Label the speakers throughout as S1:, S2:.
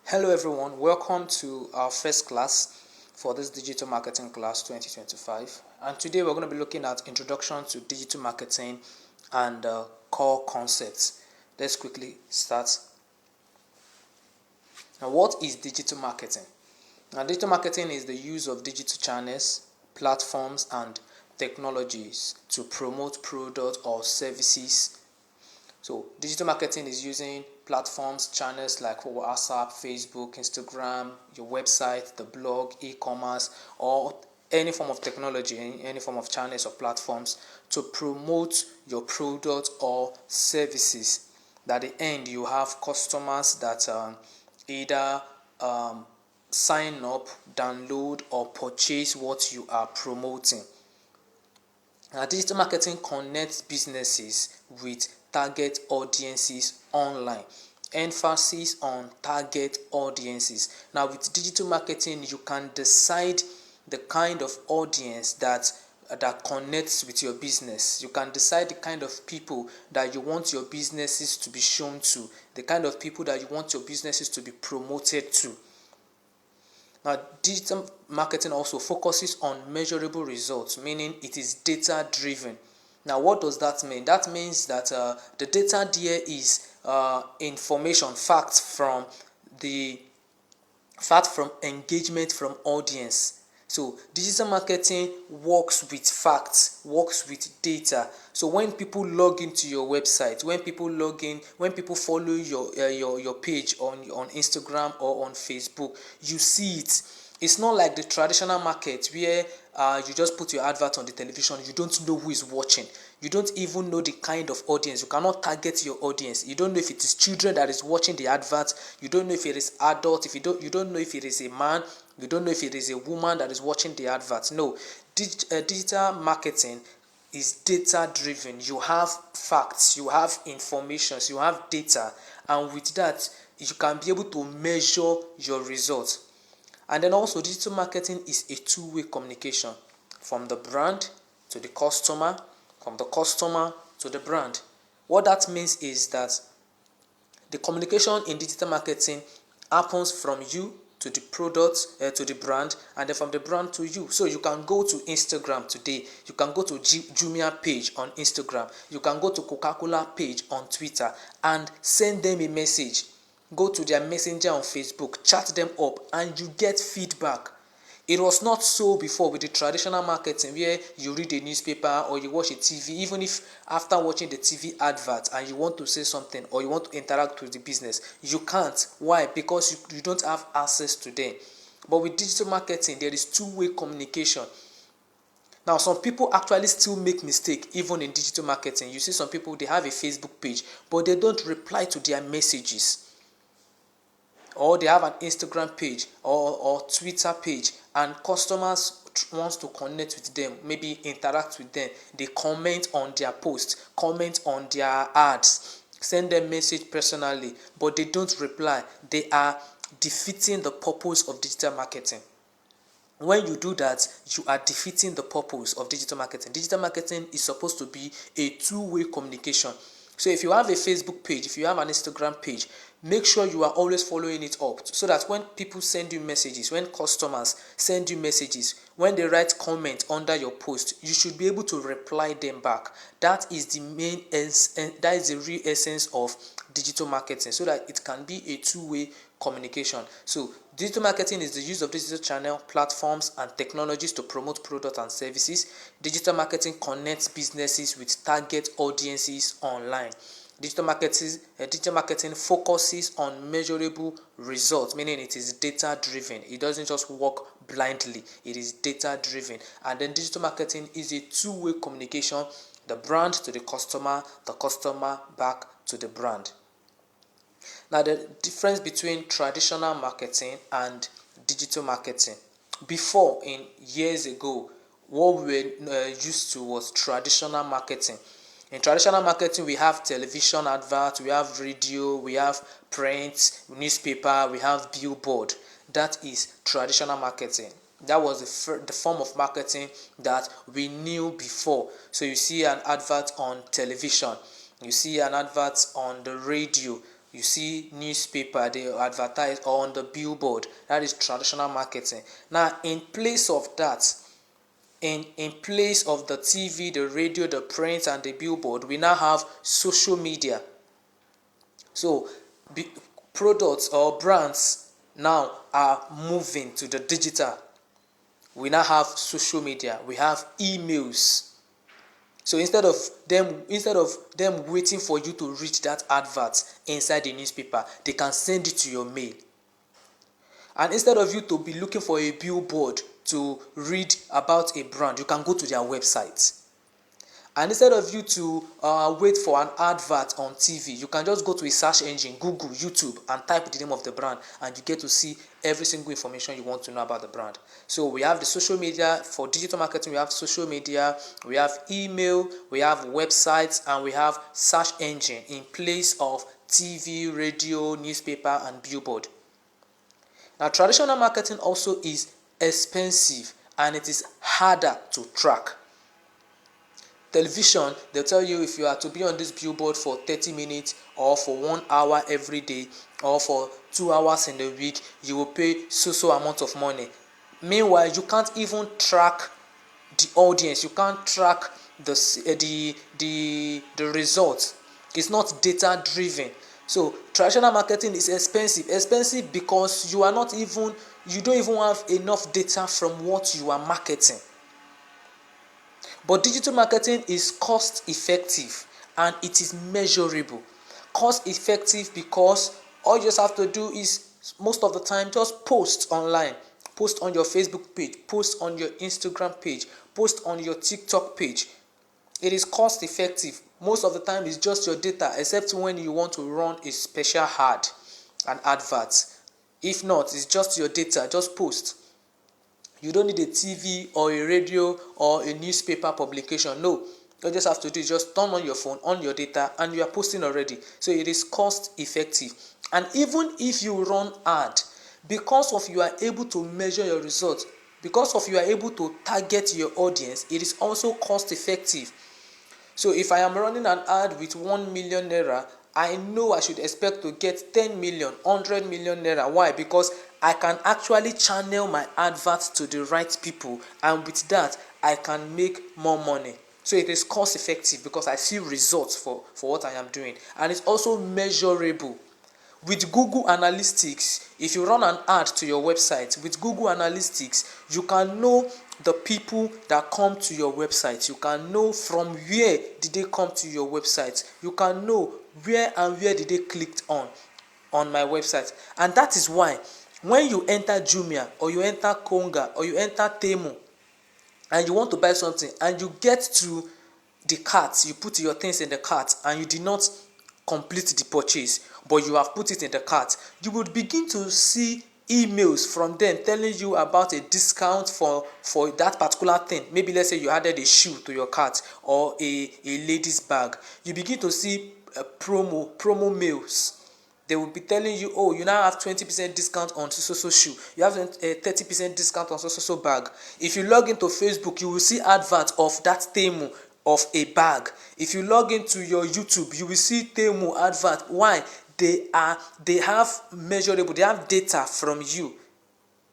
S1: Hello everyone, welcome to our first class for this digital marketing class 2025, and today we're going to be looking at introduction to digital marketing and core concepts. Let's quickly start. Now, what is digital marketing? Now, digital marketing is the use of digital channels, platforms and technologies to promote products or services. So digital marketing is using platforms, channels like WhatsApp, Facebook, Instagram, your website, the blog, e-commerce, or any form of technology, any form of channels or platforms to promote your product or services. At the end, you have customers that either sign up, download, or purchase what you are promoting. Digital marketing connects businesses with target audiences online. Emphasis on target audiences. Now, with digital marketing, you can decide the kind of audience that connects with your business. You can decide the kind of people that you want your businesses to be shown to, the kind of people that you want your businesses to be promoted to. Now, digital marketing also focuses on measurable results, meaning it is data driven. Now, what does that mean? That means that the data there is information, facts from engagement from audience. So digital marketing works with facts, works with data. So when people log into your website, when people follow your page on Instagram or on Facebook, you see it. It's not like the traditional market where you just put your advert on the television, you don't know who is watching. You don't even know the kind of audience. You cannot target your audience. You don't know if it is children that is watching the advert. You don't know if it is adult. If you don't know if it is a man. You don't know if it is a woman that is watching the advert. No, digital marketing is data driven. You have facts, you have information, you have data, and with that you can be able to measure your results. And then also, digital marketing is a two-way communication from the brand to the customer, from the customer to the brand. What that means is that the communication in digital marketing happens from you to the product, to the brand, and then from the brand to you. So you can go to Instagram today, you can go to Jumia page on Instagram, you can go to Coca-Cola page on Twitter and send them a message. Go to their messenger on Facebook, chat them up, and you get feedback. It was not so before with the traditional marketing where you read a newspaper or you watch a TV. Even if after watching the TV advert and you want to say something or you want to interact with the business, you can't. Why? Because you don't have access to them. But with digital marketing, there is two-way communication. Now, some people actually still make mistake even in digital marketing. You see some people, they have a Facebook page, but they don't reply to their messages. Or they have an Instagram page or Twitter page, and customers wants to connect with them, maybe interact with them. They comment on their post, comment on their ads, send them message personally, but they don't reply. They are defeating the purpose of digital marketing. When you do that, you are defeating the purpose of digital marketing. Digital marketing is supposed to be a two-way communication. So if you have a Facebook page, if you have an Instagram page, make sure you are always following it up so that when people send you messages, when customers send you messages, when they write comment under your post, you should be able to reply them back. That is the that is the real essence of digital marketing, so that it can be a two-way communication. So digital marketing is the use of digital channel, platforms and technologies to promote products and services. Digital marketing connects businesses with target audiences online. Digital marketing focuses on measurable results, meaning it is data driven. It doesn't just work blindly, it is data driven. And then digital marketing is a two-way communication, the brand to the customer back to the brand. Now, the difference between traditional marketing and digital marketing. Before, in years ago, what we were used to was traditional marketing. In traditional marketing, we have television adverts, we have radio, we have print, newspaper, we have billboard. That is traditional marketing. That was the form of marketing that we knew before. So you see an advert on television, you see an advert on the radio, you see newspaper, they advertise, or on the billboard. That is traditional marketing. Now, in place of that, in place of the TV, the radio, the print, and the billboard, we now have social media. So products or brands now are moving to the digital. We now have social media, we have emails. So instead of them waiting for you to read that advert inside the newspaper, they can send it to your mail. And instead of you to be looking for a billboard to read about a brand, you can go to their website. And instead of you to wait for an advert on TV, you can just go to a search engine, Google, YouTube, and type the name of the brand, and you get to see every single information you want to know about the brand. So we have the social media. For digital marketing, we have social media, we have email, we have websites, and we have search engine in place of TV, radio, newspaper, and billboard. Now, traditional marketing also is expensive and it is harder to track. Television, they'll tell you if you are to be on this billboard for 30 minutes or for 1 hour every day or for 2 hours in a week, you will pay so amount of money. Meanwhile, you can't even track the audience. You can't track the results. It's not data driven. So traditional marketing is expensive because you don't even have enough data from what you are marketing. But digital marketing is cost effective and it is measurable. Cost effective because all you just have to do is, most of the time, just post online. Post on your Facebook page, post on your Instagram page, post on your TikTok page. It is cost effective. Most of the time it's just your data, except when you want to run a special ad, an advert. If not, it's just your data, just post. You don't need a TV or a radio or a newspaper publication. No, you just have to do is just turn on your phone, on your data, and you are posting already. So it is cost effective. And even if you run ad, because of you are able to measure your results, because of you are able to target your audience, it is also cost effective. So if I am running an ad with 1 million naira, I know I should expect to get 10 million, 100 million naira. Why? Because I can actually channel my adverts to the right people, and with that, I can make more money. So it is cost effective because I see results for what I am doing, and it's also measurable. With Google Analytics, if you run an ad to your website, with Google Analytics, you can know the people that come to your website. You can know from where did they come to your website. You can know where did they click on my website. And that is why when you enter Jumia or you enter Konga or you enter Temu and you want to buy something and you get to the cart, you put your things in the cart and you did not complete the purchase, but you have put it in the cart, you would begin to see emails from them telling you about a discount for that particular thing. Maybe let's say you added a shoe to your cart or a lady's bag. You begin to see promo mails. They will be telling you, oh, you now have 20% discount on so shoe. You have a 30% discount on so bag. If you log into Facebook, you will see adverts of that Temu of a bag. If you log into your YouTube, you will see Temu advert. Why? They have measurable, they have data from you.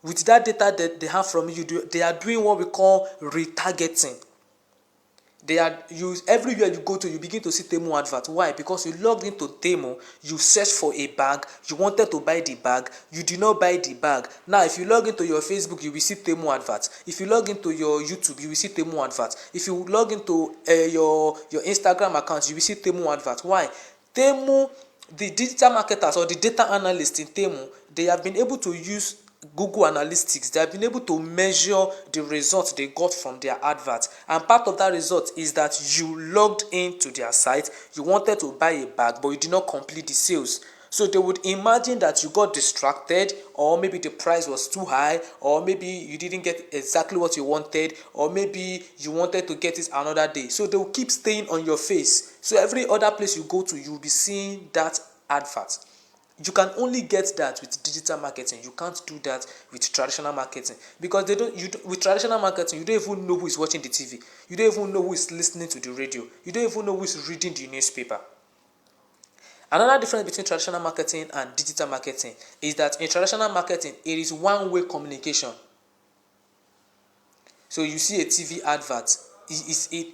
S1: With that data that they have from you, they are doing what we call retargeting. Everywhere you go to, you begin to see Temu advert. Why? Because you logged into Temu, you searched for a bag, you wanted to buy the bag, you did not buy the bag. Now, if you log into your Facebook, you will see Temu adverts. If you log into your YouTube, you will see Temu adverts. If you log into your Instagram account, you will see Temu adverts. Why? Temu, the digital marketers or the data analysts in Temu, they have been able to use Google Analytics. They have been able to measure the results they got from their adverts, and part of that result is that you logged into their site, you wanted to buy a bag but you did not complete the sales. So they would imagine that you got distracted, or maybe the price was too high, or maybe you didn't get exactly what you wanted, or maybe you wanted to get it another day. So they will keep staying on your face. So every other place you go to, you will be seeing that advert. You can only get that with digital marketing. You can't do that with traditional marketing, because with traditional marketing, you don't even know who is watching the TV. You don't even know who is listening to the radio. You don't even know who is reading the newspaper. Another difference between traditional marketing and digital marketing is that in traditional marketing, it is one-way communication. So you see a TV advert,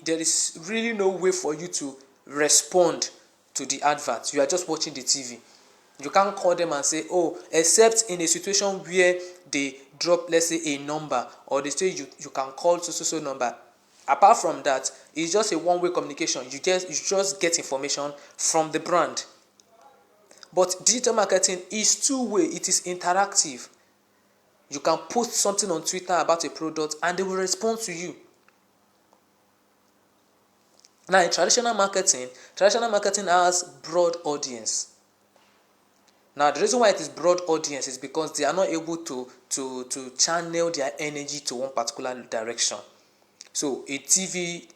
S1: there is really no way for you to respond to the advert. You are just watching the TV. You can't call them and say, oh, except in a situation where they drop, let's say, a number, or they say you can call so number. Apart from that, it's just a one-way communication. You just get information from the brand. But digital marketing is two-way. It is interactive. You can post something on Twitter about a product and they will respond to you. Now, in traditional marketing has broad audience. Now, the reason why it is broad audience is because they are not able to channel their energy to one particular direction. So a TV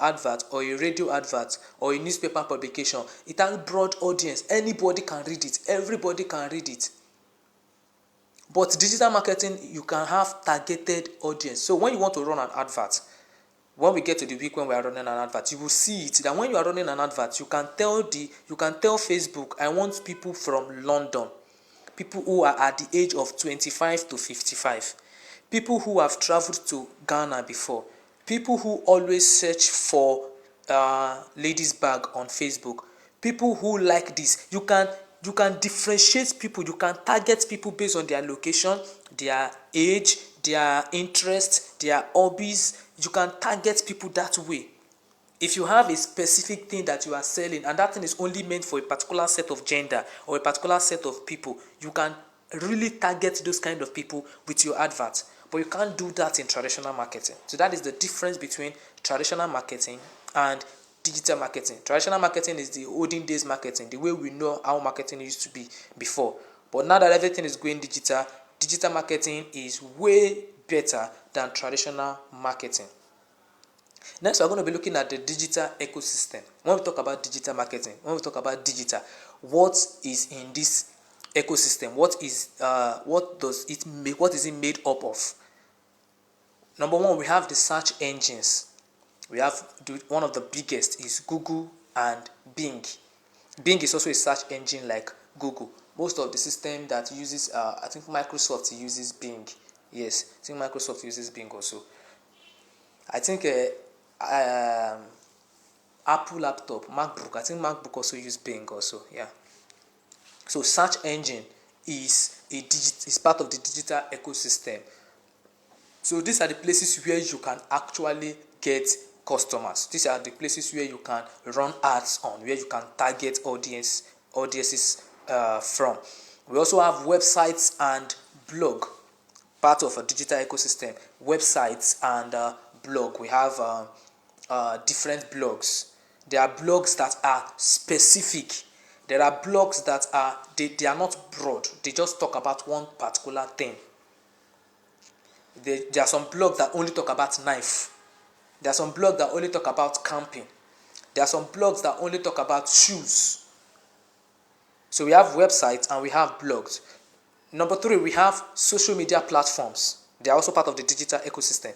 S1: advert or a radio advert or a newspaper publication, it has broad audience. Anybody can read it. Everybody can read it. But digital marketing, you can have targeted audience. So when you want to run an advert, when we get to the week when we are running an advert, you will see it that when you are running an advert, you can tell Facebook, I want people from London, people who are at the age of 25 to 55, people who have traveled to Ghana before, people who always search for ladies' bag on Facebook, people who like this. You can differentiate people. You can target people based on their location, their age, their interests, their hobbies. You can target people that way. If you have a specific thing that you are selling and that thing is only meant for a particular set of gender or a particular set of people, you can really target those kind of people with your advert. But you can't do that in traditional marketing. So that is the difference between traditional marketing and digital marketing. Traditional marketing is the olden days marketing, the way we know how marketing used to be before. But now that everything is going digital, digital marketing is way better than traditional marketing. Next, we're going to be looking at the digital ecosystem. When we talk about digital marketing, when we talk about digital, what is in this ecosystem? What is it made up of? Number one, we have the search engines. We have one of the biggest is Google and Bing. Bing is also a search engine like Google. Most of the system that uses, I think Microsoft uses Bing. Yes, I think Microsoft uses Bing also. I think Apple laptop, MacBook, I think MacBook also use Bing also. Yeah. So search engine is part of the digital ecosystem. So these are the places where you can actually get customers. These are the places where you can run ads on, where you can target audiences from. We also have websites and blog, part of a digital ecosystem. Websites and blog. We have different blogs. There are blogs that are specific. There are blogs that they are not broad. They just talk about one particular thing. There are some blogs that only talk about knife. There are some blogs that only talk about camping. There are some blogs that only talk about shoes. So we have websites and we have blogs. Number 3, we have social media platforms. They are also part of the digital ecosystem.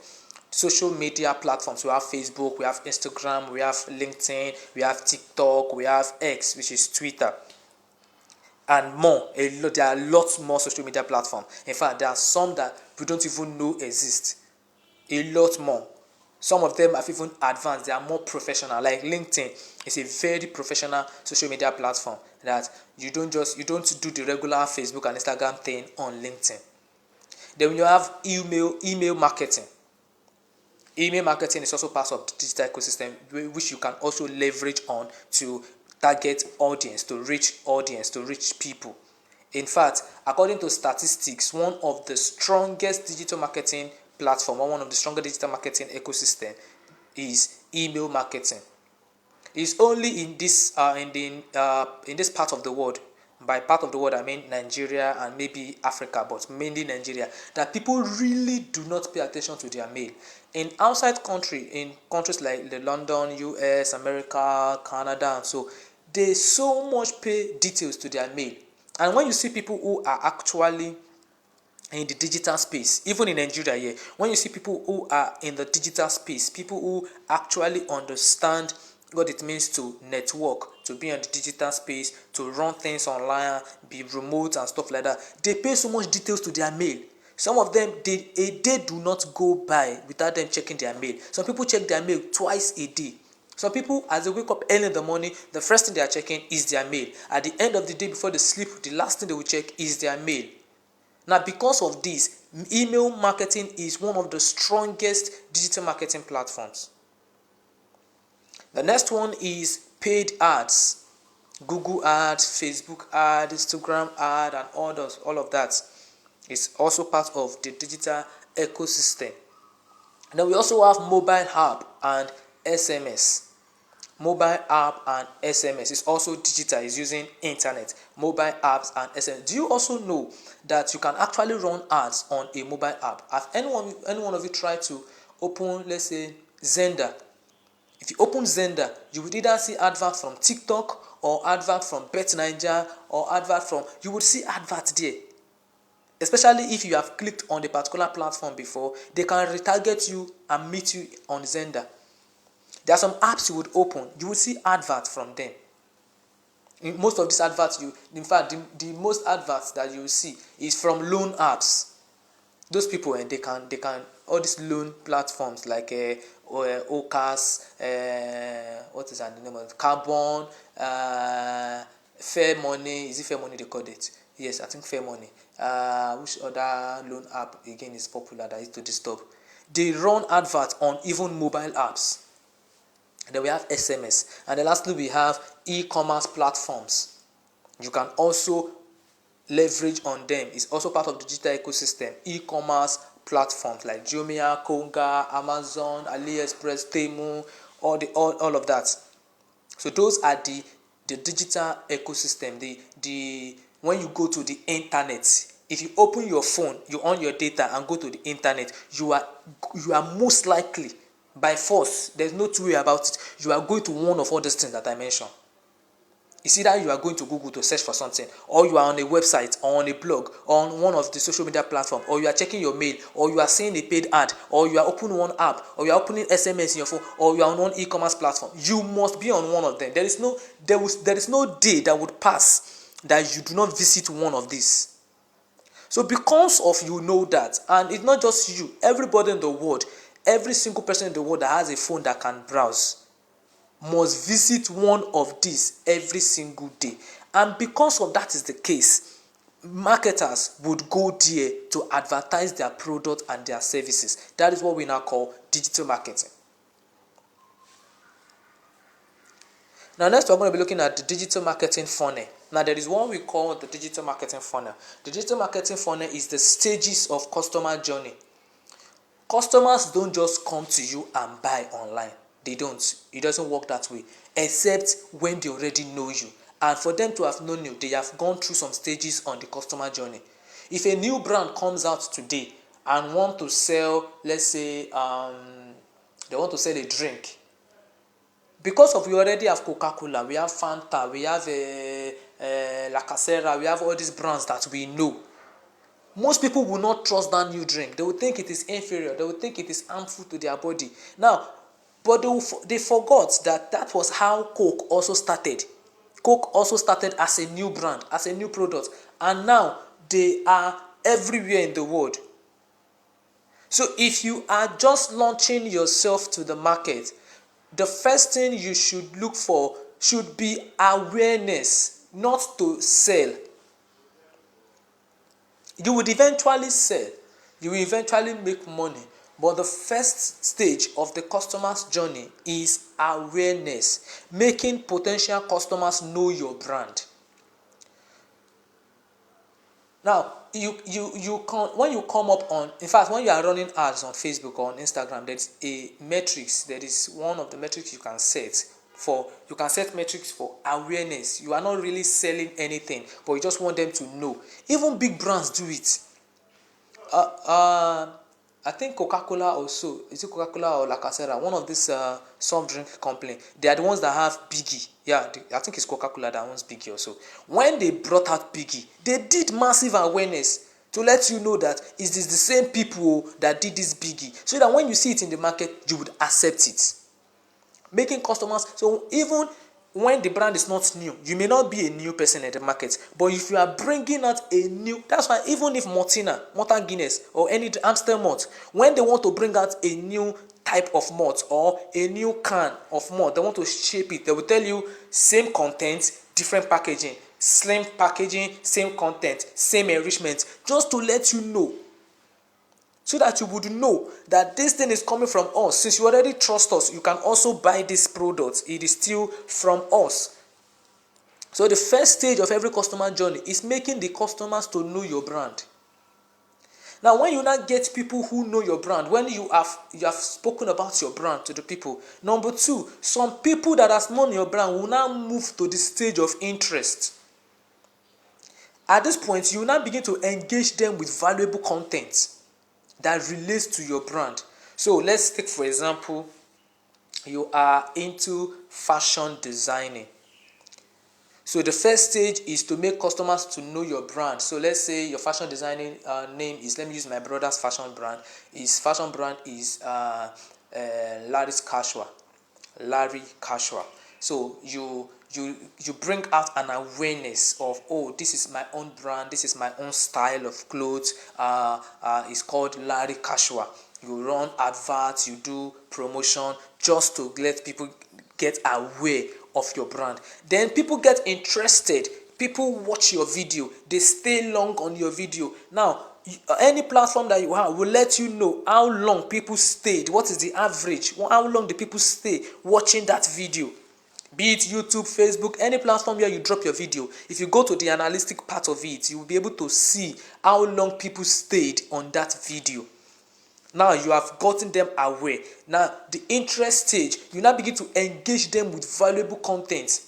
S1: Social media platforms. We have Facebook, we have Instagram, we have LinkedIn, we have TikTok, we have X, which is Twitter, and more. There are lots more social media platforms. In fact, there are some that we don't even know exist. A lot more. Some of them have even advanced. They are more professional. Like LinkedIn is a very professional social media platform that you don't do the regular Facebook and Instagram thing on LinkedIn. Then you have email marketing. Email marketing is also part of the digital ecosystem, which you can also leverage on to target audience, to reach people. In fact, according to statistics, one of the strongest digital marketing platform, or one of the strongest digital marketing ecosystem is email marketing. It's only in this part of the world. By part of the world, I mean Nigeria and maybe Africa, but mainly Nigeria, that people really do not pay attention to their mail. In countries like the London, US, America, Canada, and so, they so much pay details to their mail. And when you see people who are actually in the digital space, even in Nigeria here, when you see people who are in the digital space, people who actually understand what it means to network, to be on the digital space, to run things online, be remote and stuff like that. They pay so much details to their mail. Some of them, a day do not go by without them checking their mail. Some people check their mail twice a day. Some people, as they wake up early in the morning, the first thing they are checking is their mail. At the end of the day, before they sleep, the last thing they will check is their mail. Now, because of this, email marketing is one of the strongest digital marketing platforms. The next one is paid ads. Google ads, Facebook ads, Instagram ads, and all of that is also part of the digital ecosystem. And then we also have mobile app and SMS. Mobile app and SMS is also digital, is using internet. Mobile apps and SMS. Do you also know that you can actually run ads on a mobile app? Have any one of you tried to open, let's say, Xender? If you open Xender, you would either see advert from TikTok or advert from BetNaija or advert from, you would see advert there. Especially if you have clicked on the particular platform before, they can retarget you and meet you on Xender. There are some apps you would open, you will see adverts from them. In most of these adverts, in fact, the most adverts that you will see is from loan apps. Those people, they can all these loan platforms like Ocas, what is that the name of it? Carbon, Fair Money. Is it Fair Money they called it? Yes, I think Fair Money. Which other loan app again is popular that is to disturb? They run adverts on even mobile apps. And then we have SMS. And then lastly, we have e-commerce platforms. You can also leverage on them. It's also part of the digital ecosystem. E-commerce platforms like Jumia, Konga, Amazon, AliExpress, Temu, all of that. So those are the digital ecosystem. The when you go to the internet, if you open your phone, you on your data and go to the internet, you are most likely, by force, there's no two way about it, you are going to one of all these things that I mentioned. It's either you are going to Google to search for something, or you are on a website, or on a blog, or on one of the social media platforms, or you are checking your mail, or you are seeing a paid ad, or you are opening one app, or you are opening SMS in your phone, or you are on one e-commerce platform. You must be on one of them. There is no day that would pass that you do not visit one of these. So because of you know that, and it's not just you, everybody in the world, every single person in the world that has a phone that can browse must visit one of these every single day. And because of that is the case, marketers would go there to advertise their product and their services. That is what we now call digital marketing. Now next we're going to be looking at the digital marketing funnel. Now there is one we call the digital marketing funnel. The digital marketing funnel is the stages of customer journey. Customers don't just come to you and buy online. They don't. It doesn't work that way. Except when they already know you. And for them to have known you, they have gone through some stages on the customer journey. If a new brand comes out today and want to sell, let's say, they want to sell a drink. Because of we already have Coca-Cola, we have Fanta, we have La Casera, we have all these brands that we know. Most people will not trust that new drink. They will think it is inferior. They will think it is harmful to their body. Now, but they forgot that was how Coke also started. Coke also started as a new brand, as a new product. And now they are everywhere in the world. So if you are just launching yourself to the market, the first thing you should look for should be awareness, not to sell. You would eventually sell, you will eventually make money, but the first stage of the customer's journey is awareness, making potential customers know your brand. Now, you can, when you come up on, in fact, when you are running ads on Facebook or on Instagram, there is a metrics. There is one of the metrics you can set for. You can set metrics for awareness. You are not really selling anything, but you just want them to know. Even big brands do it. I think Coca-Cola also, is it Coca-Cola or La Casera? One of these soft drink company, they are the ones that have Biggie. Yeah, I think it's Coca-Cola that owns Biggie also. When they brought out Biggie, they did massive awareness to let you know that it is the same people that did this Biggie, so that when you see it in the market, you would accept it. Making customers, so even when the brand is not new, you may not be a new person in the market, but if you are bringing out a new, that's why even if Malta Guinness or any Amstel malt, when they want to bring out a new type of malt or a new can of malt, they want to shape it, they will tell you same content, different packaging, slim packaging, same content, same enrichment, just to let you know, so that you would know that this thing is coming from us. Since you already trust us, you can also buy this product. It is still from us. So the first stage of every customer journey is making the customers to know your brand. Now, when you now get people who know your brand, when you have spoken about your brand to the people, number two, some people that have known your brand will now move to the stage of interest. At this point, you will now begin to engage them with valuable content that relates to your brand. So let's take, for example, you are into fashion designing. So the first stage is to make customers to know your brand. So let's say your fashion designing name is, let me use my brother's fashion brand. His fashion brand is Larry Casual. So you bring out an awareness of, oh, this is my own brand, this is my own style of clothes. It's called Larry Casual. You run adverts, you do promotion, just to let people get aware of your brand. Then people get interested, people watch your video, they stay long on your video. Now, any platform that you have will let you know how long people stayed, what is the average, how long the people stay watching that video. Be it YouTube, Facebook, any platform where you drop your video. If you go to the analytic part of it, you will be able to see how long people stayed on that video. Now you have gotten them aware. Now the interest stage, you now begin to engage them with valuable content.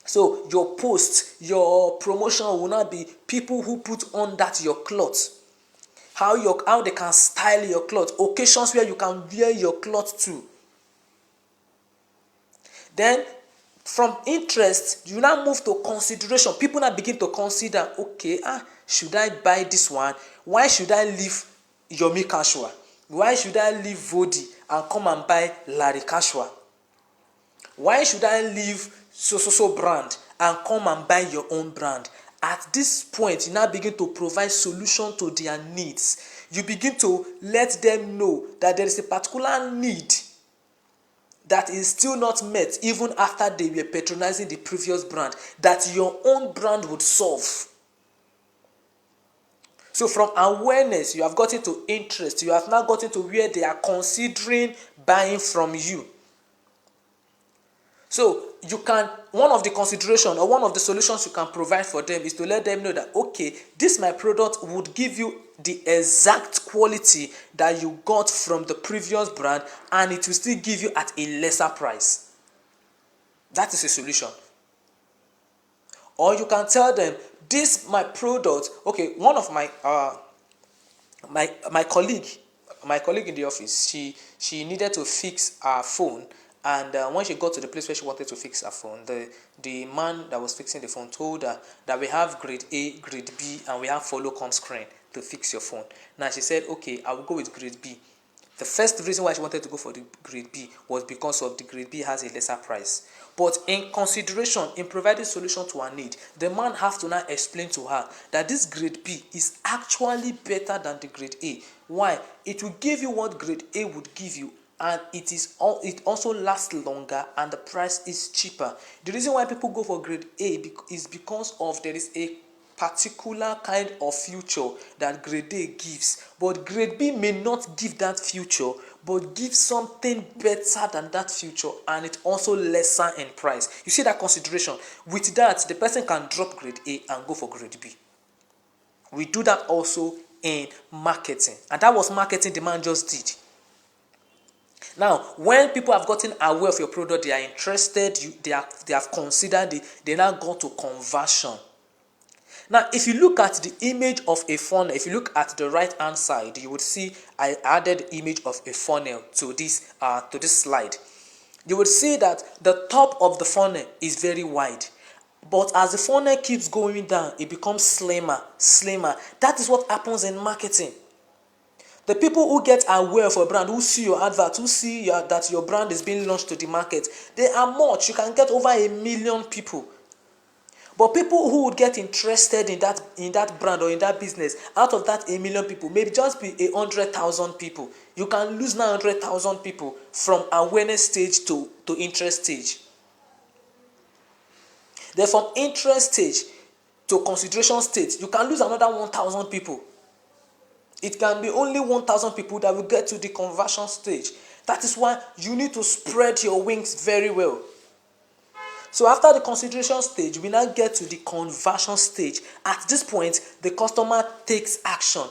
S1: So your post, your promotion will now be people who put on that your cloth. How they can style your cloth, occasions where you can wear your cloth to. Then from interest, you now move to consideration. People now begin to consider, okay, should I buy this one? Why should I leave Yomi Casual? Why should I leave Vodi and come and buy Larry Casual? Why should I leave so brand and come and buy your own brand? At this point, you now begin to provide solution to their needs. You begin to let them know that there is a particular need that is still not met even after they were patronizing the previous brand, that your own brand would solve. So from awareness, you have gotten to interest. You have now gotten to where they are considering buying from you. So you can, one of the consideration or one of the solutions you can provide for them is to let them know that, okay, this my product would give you the exact quality that you got from the previous brand, and it will still give you at a lesser price. That is a solution. Or you can tell them, this my product, okay, one of my my colleague in the office, she needed to fix her phone. And when she got to the place where she wanted to fix her phone, the man that was fixing the phone told her that we have grade A, grade B, and we have follow come screen to fix your phone. Now she said, okay, I will go with grade B. The first reason why she wanted to go for the grade B was because of the grade B has a lesser price. But in consideration, in providing solution to her need, the man has to now explain to her that this grade B is actually better than the grade A. Why? It will give you what grade A would give you, and it also lasts longer, and the price is cheaper. The reason why people go for grade A is because of there is a particular kind of future that grade A gives, but grade B may not give that future, but give something better than that future, and it also lesser in price. You see that consideration? With that, the person can drop grade A and go for grade B. We do that also in marketing, and that was marketing the man just did. Now, when people have gotten aware of your product, they are interested, they have considered it, they now go to conversion. Now, if you look at the image of a funnel, if you look at the right hand side, you would see I added image of a funnel to this slide. You would see that the top of the funnel is very wide, but as the funnel keeps going down, it becomes slimmer. That is what happens in marketing. The people who get aware of a brand, who see your advert, who see that your brand is being launched to the market, they are much. You can get over 1 million people. But people who would get interested in that brand or in that business, out of that 1 million people, maybe just be 100,000 people. You can lose 900,000 people from awareness stage to interest stage. Then from interest stage to consideration stage, you can lose another 1,000 people. It can be only 1,000 people that will get to the conversion stage. That is why you need to spread your wings very well. So after the consideration stage, we now get to the conversion stage. At this point, the customer takes action.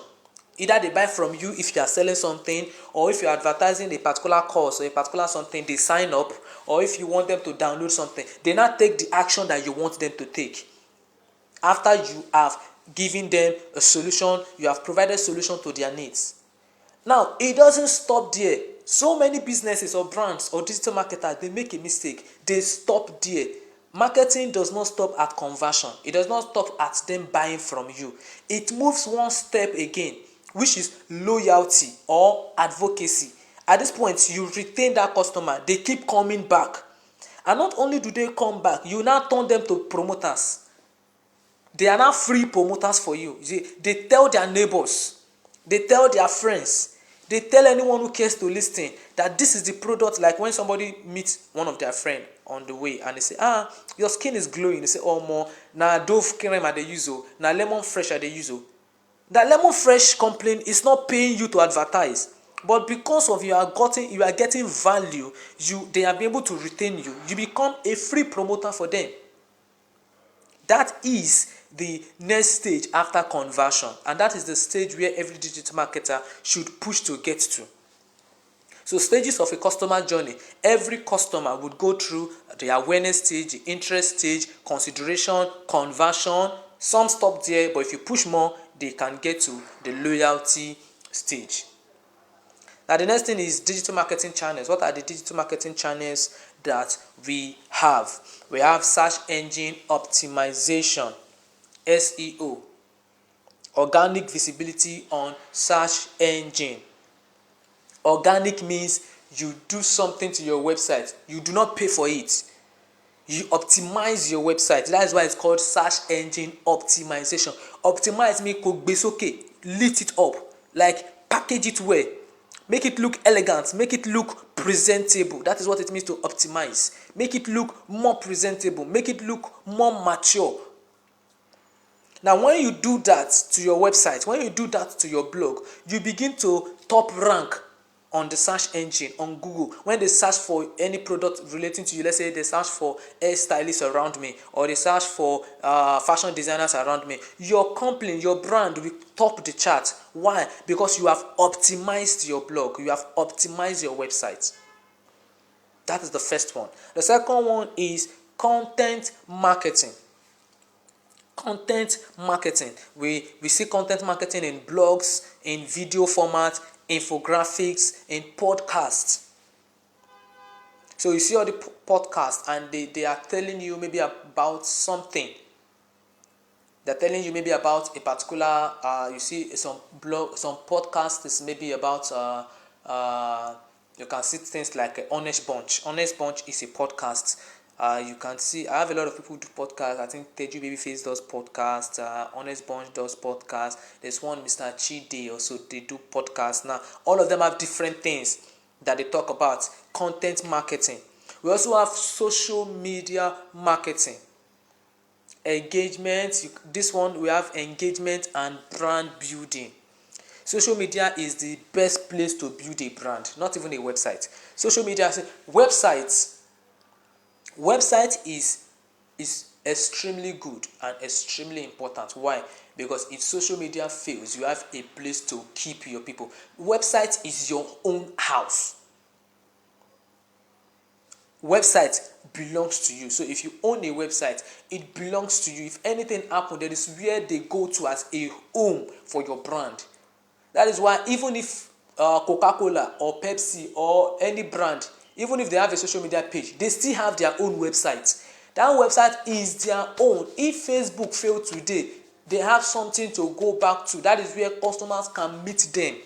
S1: Either they buy from you if you are selling something, or if you are advertising a particular course or a particular something, they sign up, or if you want them to download something, they now take the action that you want them to take. After you have given them a solution, you have provided a solution to their needs. Now, it doesn't stop there. So many businesses or brands or digital marketers, they make a mistake. They stop there. Marketing does not stop at conversion. It does not stop at them buying from you. It moves one step again, which is loyalty or advocacy. At this point, you retain that customer. They keep coming back. And not only do they come back, you now turn them to promoters. They are now free promoters for you. They tell their neighbors. They tell their friends. They tell anyone who cares to listen that this is the product. Like when somebody meets one of their friends on the way and they say, your skin is glowing. They say, more na Dove cream they use, na Lemon Fresh they use. That Lemon Fresh company is not paying you to advertise, but because of you are getting value, they have been able to retain you. You become a free promoter for them. That is the next stage after conversion, and that is the stage where every digital marketer should push to get to. So stages of a customer journey, every customer would go through the awareness stage, the interest stage, consideration, conversion. Some stop there, but if you push more, they can get to the loyalty stage. Now the next thing is digital marketing channels. What are the digital marketing channels that we have? We have search engine optimization, SEO, organic visibility on search engine. Organic means you do something to your website. You do not pay for it. You optimize your website. That is why it's called search engine optimization. Optimize means kó gbé sókè, lit it up, like package it well, make it look elegant, make it look presentable. That is what it means to optimize. Make it look more presentable, make it look more mature. Now, when you do that to your website, when you do that to your blog, you begin to top rank on the search engine, on Google. When they search for any product relating to you, let's say they search for hairstylists around me, or they search for fashion designers around me, your company, your brand will top the chart. Why? Because you have optimized your blog, you have optimized your website. That is the first one. The second one is content marketing. Content marketing. We see content marketing in blogs, in video format, infographics, in podcasts. So you see all the podcasts and they are telling you maybe about something. They're telling you maybe about a particular, you see some podcasts is maybe about, you can see things like Honest Bunch. Honest Bunch is a podcast. You can see, I have a lot of people who do podcasts. I think Teju Babyface does podcasts. Honest Bunch does podcasts. There's one, Mr. Chide, also they do podcasts. Now, all of them have different things that they talk about. Content marketing. We also have social media marketing. Engagement. This one, we have engagement and brand building. Social media is the best place to build a brand, not even a website. Social media, Website is extremely good and extremely important. Why? Because if social media fails, you have a place to keep your people. Website is your own house. Website belongs to you. So if you own a website, it belongs to you. If anything happens, that is where they go to as a home for your brand. That is why even if Coca-Cola or Pepsi or any brand, even if they have a social media page, they still have their own website. That website is their own. If Facebook failed today, they have something to go back to. That is where customers can meet them.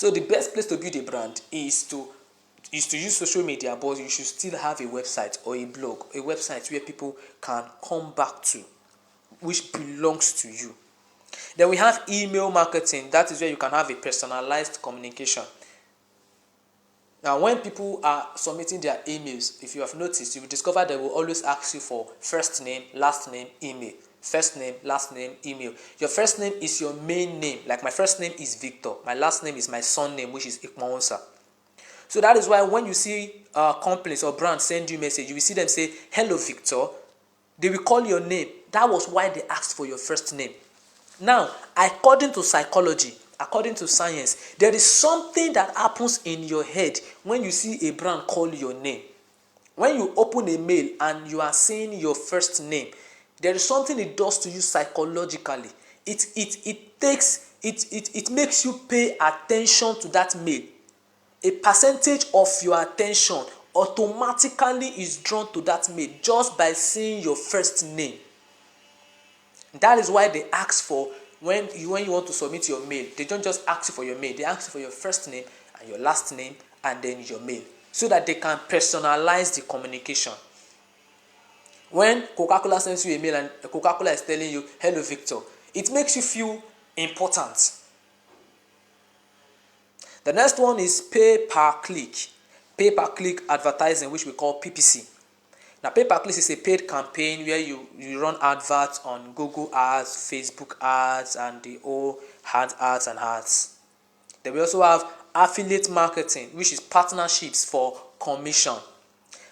S1: So the best place to build a brand is to use social media, but you should still have a website or a blog, a website where people can come back to, which belongs to you. Then we have email marketing. That is where you can have a personalized communication. Now, when people are submitting their emails, if you have noticed, you will discover they will always ask you for first name, last name, email. First name, last name, email. Your first name is your main name. Like my first name is Victor. My last name is my son name, which is Ikmaonsa. So that is why when you see companies or brands send you message, you will see them say, hello Victor. They will call your name. That was why they asked for your first name. Now, according to psychology, according to science, there is something that happens in your head when you see a brand call your name. When you open a mail and you are seeing your first name, there is something it does to you psychologically. It makes you pay attention to that mail. A percentage of your attention automatically is drawn to that mail just by seeing your first name. That is why they ask for, when you want to submit your mail, they don't just ask you for your mail, they ask you for your first name and your last name and then your mail, so that they can personalize the communication. When Coca-Cola sends you a mail and Coca-Cola is telling you, hello Victor, it makes you feel important. The next one is pay per click. Pay per click advertising, which we call PPC. Now, pay per click is a paid campaign where you run adverts on Google Ads, Facebook Ads, and the whole ads and ads. Then we also have affiliate marketing, which is partnerships for commission.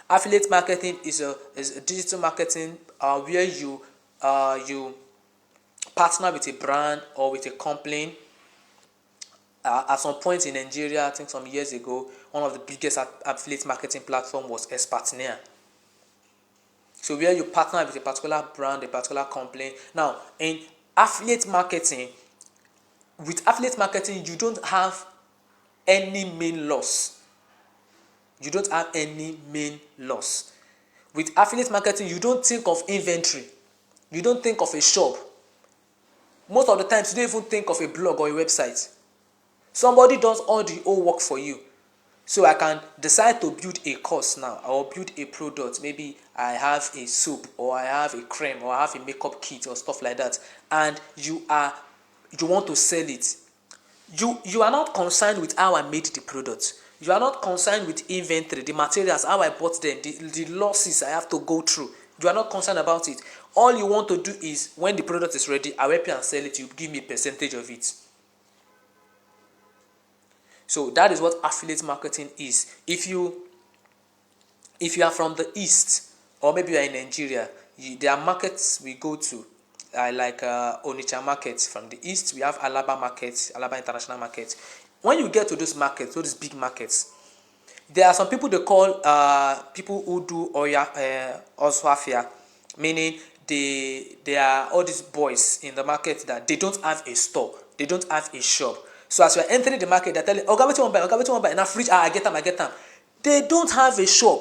S1: Affiliate marketing is a digital marketing where you partner with a brand or with a company. At some point in Nigeria, I think some years ago, one of the biggest affiliate marketing platform was Expertnia. So where you partner with a particular brand, a particular company. Now, in affiliate marketing, with affiliate marketing, you don't have any main loss. You don't have any main loss. With affiliate marketing, you don't think of inventory. You don't think of a shop. Most of the times, you don't even think of a blog or a website. Somebody does all the whole work for you. So I can decide to build a course now, or build a product. Maybe I have a soap, or I have a cream, or I have a makeup kit or stuff like that, and you want to sell it. You are not concerned with how I made the product. You are not concerned with inventory, the materials, how I bought them, the losses I have to go through. You are not concerned about it. All you want to do is, when the product is ready, I will help you and sell it. You give me a percentage of it. So that is what affiliate marketing is. If you are from the East, or maybe you are in Nigeria, there are markets we go to, like Onitsha market. From the East, we have Alaba market, Alaba International market. When you get to those markets, those big markets, there are some people they call people who do Oswafia, meaning they are all these boys in the market that they don't have a store, they don't have a shop. So as you are entering the market, they're telling, Oga, wetin you wan buy? Na fridge, I get them. They don't have a shop.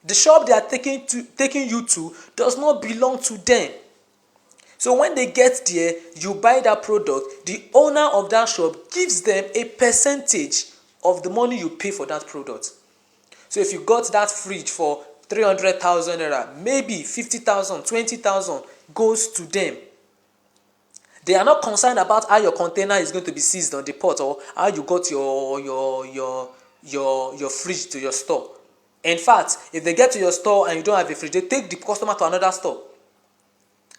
S1: The shop they are taking you to does not belong to them. So when they get there, you buy that product, the owner of that shop gives them a percentage of the money you pay for that product. So if you got that fridge for 300,000 naira, maybe 50,000, 20,000 goes to them. They are not concerned about how your container is going to be seized on the port, or how you got your fridge to your store. In fact, if they get to your store and you don't have a fridge, they take the customer to another store.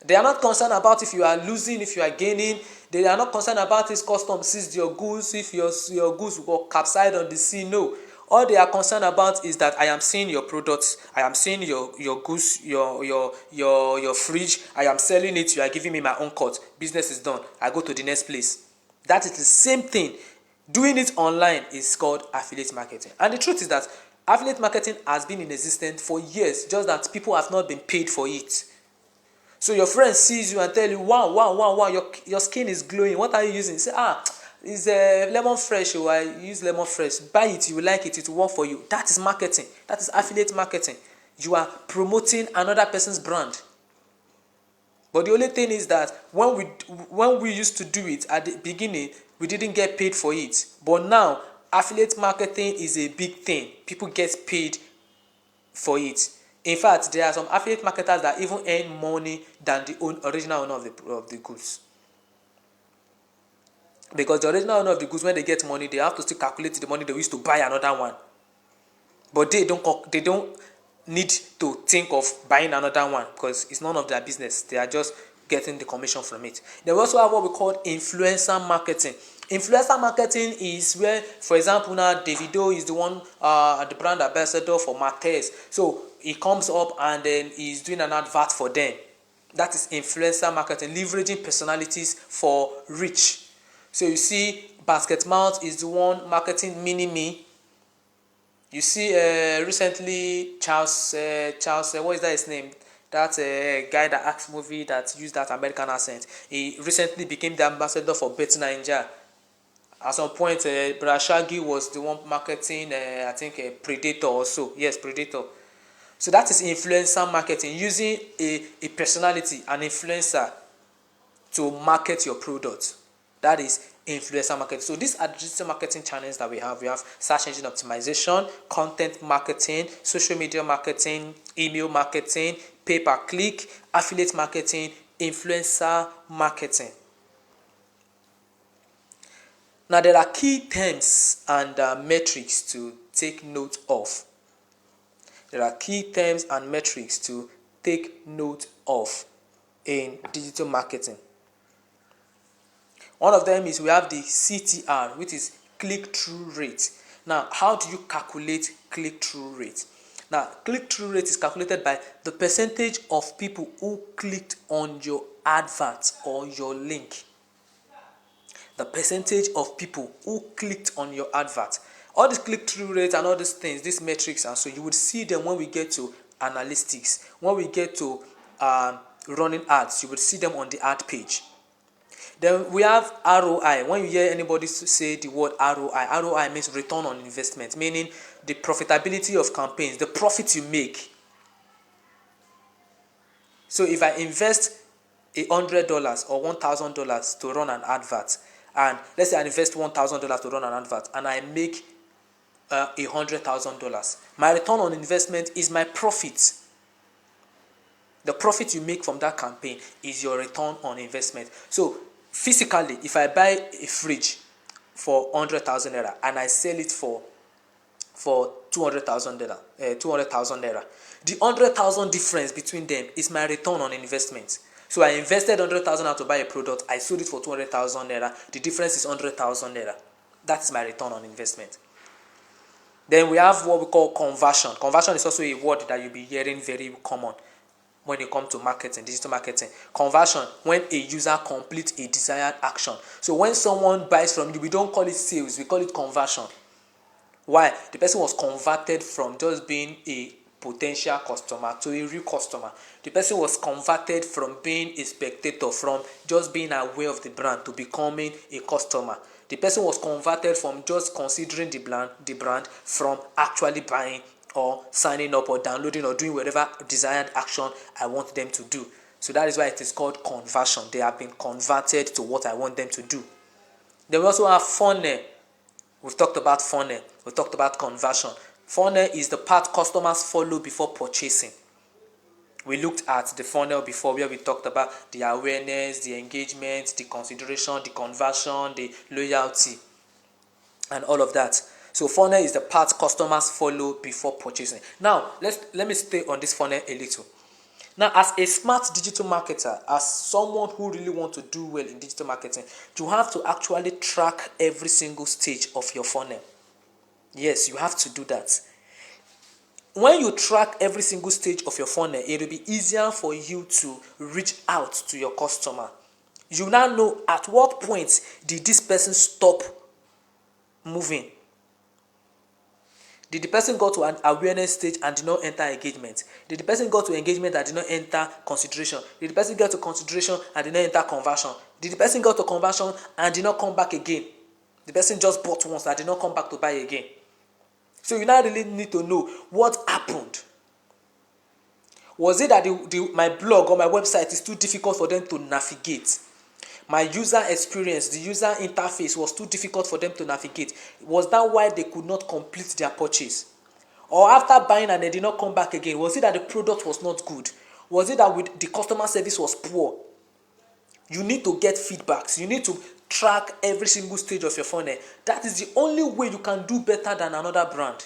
S1: They are not concerned about if you are losing, if you are gaining. They are not concerned about if customs seized your goods, if your goods were capsized on the sea. No. All they are concerned about is that I am seeing your products, I am seeing your goods, your fridge, I am selling it, you are giving me my own cut. Business is done. I go to the next place. That is the same thing. Doing it online is called affiliate marketing. And the truth is that affiliate marketing has been in existence for years, just that people have not been paid for it. So your friend sees you and tell you, wow, your skin is glowing. What are you using? You say, it's lemon fresh. Oh, I use lemon fresh. Buy it, you will like it, it will work for you. That is marketing. That is affiliate marketing. You are promoting another person's brand. But the only thing is that when we used to do it at the beginning, we didn't get paid for it. But now affiliate marketing is a big thing. People get paid for it. In fact, there are some affiliate marketers that even earn money than the original owner of the goods. Because the original owner of the goods, when they get money, they have to still calculate the money they used to buy another one. But they don't need to think of buying another one because it's none of their business. They are just getting the commission from it. Then we also have what we call influencer marketing. Influencer marketing is where, for example, now Davido is the one, the brand ambassador for Martez. So he comes up and then he's doing an advert for them. That is influencer marketing, leveraging personalities for reach. So you see, Basket Mouth is the one marketing Mini-Me. You see, recently Charles, what is that his name? That guy that acts movie that used that American accent. He recently became the ambassador for BetNaija. At some point, Brashagi was the one marketing, I think, Predator also. Yes, Predator. So that is influencer marketing, using a personality, an influencer, to market your product. That is influencer marketing. So these are digital marketing channels that we have. We have search engine optimization, content marketing, social media marketing, email marketing, pay-per-click, affiliate marketing, influencer marketing. Now there are key terms and metrics to take note of. There are key terms and metrics to take note of in digital marketing. One of them is we have the CTR, which is click-through rate. Now, how do you calculate click-through rate? Now, click-through rate is calculated by the percentage of people who clicked on your advert or your link. The percentage of people who clicked on your advert. All these click-through rates and all these things, these metrics, and so you would see them when we get to analytics. When we get to running ads, you would see them on the ad page. Then we have ROI. When you hear anybody say the word ROI means return on investment, meaning the profitability of campaigns, the profit you make. So if I invest $100 or $1,000 to run an advert, and let's say I invest $1,000 to run an advert, and I make $100,000, my return on investment is my profit. The profit you make from that campaign is your return on investment. So physically, if I buy a fridge for 100,000 naira and I sell it for 200,000 naira, the 100,000 difference between them is my return on investment. So I invested 100,000 naira to buy a product, I sold it for 200,000 naira. The difference is 100,000 naira. That is my return on investment. Then we have what we call conversion. Conversion is also a word that you'll be hearing very common when you come to marketing, digital marketing. Conversion, when a user completes a desired action. So when someone buys from you, we don't call it sales, we call it conversion. Why? The person was converted from just being a potential customer to a real customer. The person was converted from being a spectator, from just being aware of the brand to becoming a customer. The person was converted from just considering the brand from actually buying or signing up or downloading or doing whatever desired action I want them to do. So that is why it is called conversion. They have been converted to what I want them to do. Then we also have funnel. We've talked about funnel. We've talked about conversion. Funnel is the part customers follow before purchasing. We looked at the funnel before, where we talked about the awareness, the engagement, the consideration, the conversion, the loyalty, and all of that. So funnel is the part customers follow before purchasing. Now, let me stay on this funnel a little. Now, as a smart digital marketer, as someone who really wants to do well in digital marketing, you have to actually track every single stage of your funnel. Yes, you have to do that. When you track every single stage of your funnel, it will be easier for you to reach out to your customer. You now know at what point did this person stop moving. Did the person go to an awareness stage and did not enter engagement? Did the person go to engagement and did not enter consideration? Did the person get to consideration and did not enter conversion? Did the person go to conversion and did not come back again? The person just bought once and did not come back to buy again. So you now really need to know what happened. Was it that my blog or my website is too difficult for them to navigate? My user experience, the user interface was too difficult for them to navigate. Was that why they could not complete their purchase? Or after buying and they did not come back again, was it that the product was not good? Was it that the customer service was poor? You need to get feedbacks. You need to track every single stage of your funnel. That is the only way you can do better than another brand.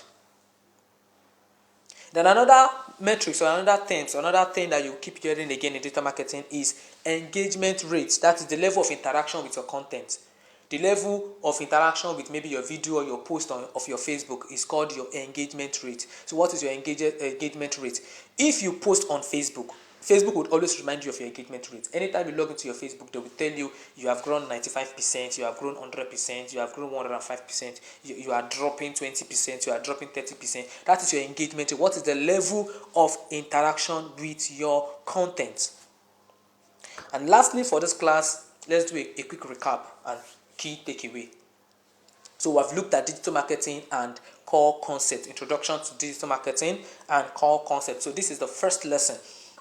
S1: Then another metrics or another thing that you keep hearing again in digital marketing is engagement rate. That is the level of interaction with your content. The level of interaction with maybe your video or your post of your Facebook is called your engagement rate. So what is your engagement rate? If you post on Facebook, Facebook would always remind you of your engagement rate. Anytime you log into your Facebook, they will tell you you have grown 95%, you have grown 100%, you have grown 105%, you are dropping 20%, you are dropping 30%. That is your engagement rate. What is the level of interaction with your content? And lastly, for this class, let's do a quick recap and key takeaway. So we have looked at digital marketing and core concept, introduction to digital marketing and core concept. So this is the first lesson.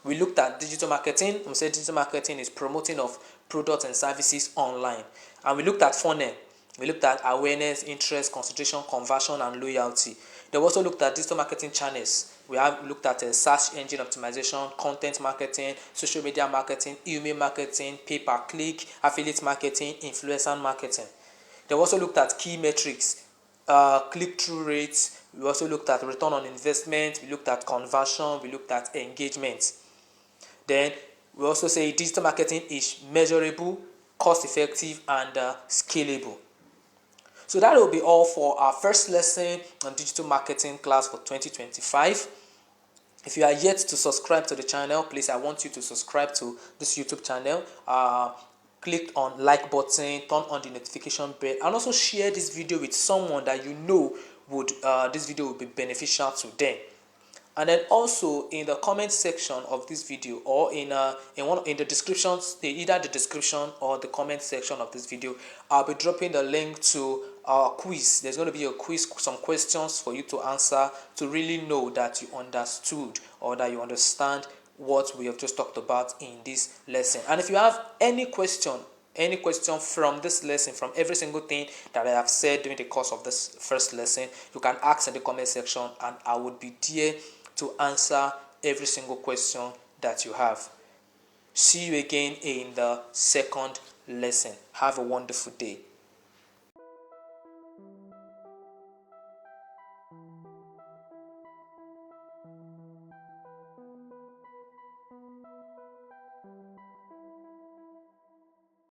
S1: We looked at digital marketing. We said digital marketing is promoting of products and services online. And we looked at funnel. We looked at awareness, interest, consideration, conversion, and loyalty. Then we also looked at digital marketing channels. We have looked at search engine optimization, content marketing, social media marketing, email marketing, pay-per-click, affiliate marketing, influencer marketing. Then we also looked at key metrics, click-through rates. We also looked at return on investment. We looked at conversion. We looked at engagement. Then we also say digital marketing is measurable, cost-effective, and scalable. So that will be all for our first lesson on digital marketing class for 2025. If you are yet to subscribe to the channel, please, I want you to subscribe to this YouTube channel. Click on like button, turn on the notification bell, and also share this video with someone that you know would this video will be beneficial to them. And then also in the comment section of this video, or in the description, either the description or the comment section of this video, I'll be dropping the link to our quiz. There's going to be a quiz, some questions for you to answer to really know that you understood or that you understand what we have just talked about in this lesson. And if you have any question from this lesson, from every single thing that I have said during the course of this first lesson, you can ask in the comment section, and I would be there to answer every single question that you have. See you again in the second lesson. Have a wonderful day.